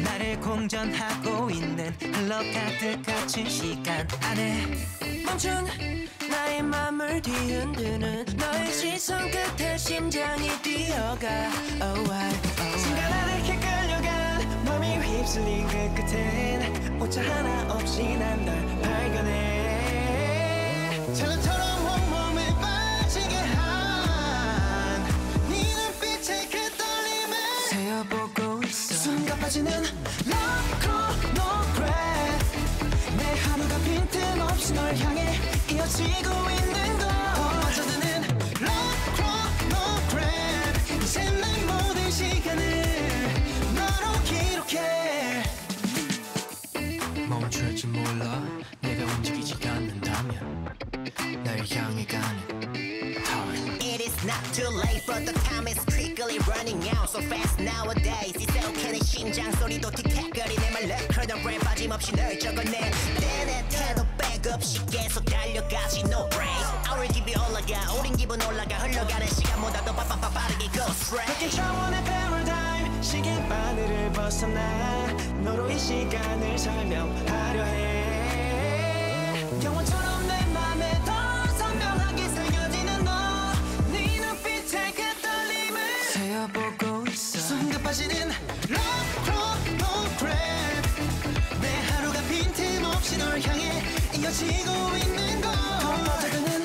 나를 공전하고 있는 흘러가듯 갇힌 시간 안에 멈춘 나의 맘을 뒤흔드는 너의 시선 끝에 심장이 뛰어가. 순간 안에 끌려간 맘이 휩쓸린 그 끝엔 오차 하나 없이 난 널 발견해. 천연처럼 온몸에 빠지게 한 네 눈빛의 그 떨림을 세어보고 있어. 순간 빠지는 Love Chronograph. 내 하루가 빈틈없이 널 향해 이어지고 있는 걸 빠져드는 Love Chronograph. 이제 내 모든 시간을 너로 기록해. 멈출지 몰라 내가 움직이지 않는다면 날 향해 가는 time. It is not too late but the time is quickly running out so fast nowadays. 이 새우캔의 심장 소리도 틱탁거리네. 말 left chronograph 빠짐없이 널 적어내. 내 태도 백없이 계속 달려가지 no break. Our 기분 올라가 우린 기분 올라가 흘러가는 시간보다 더 빠르게 go straight. 바뀐 차원의 paradigm 시계 바늘을 벗어나 너로 이 시간을 설명하려 해. 영원처럼 내 맘에 더 선명하게 새겨지는 너. 네 눈빛의 그 떨림을 세어보고 있어. 순간 빠지는 Love Chronograph. 내 하루가 빈틈없이 널 향해 이어지고 있는 걸. 어쩌드는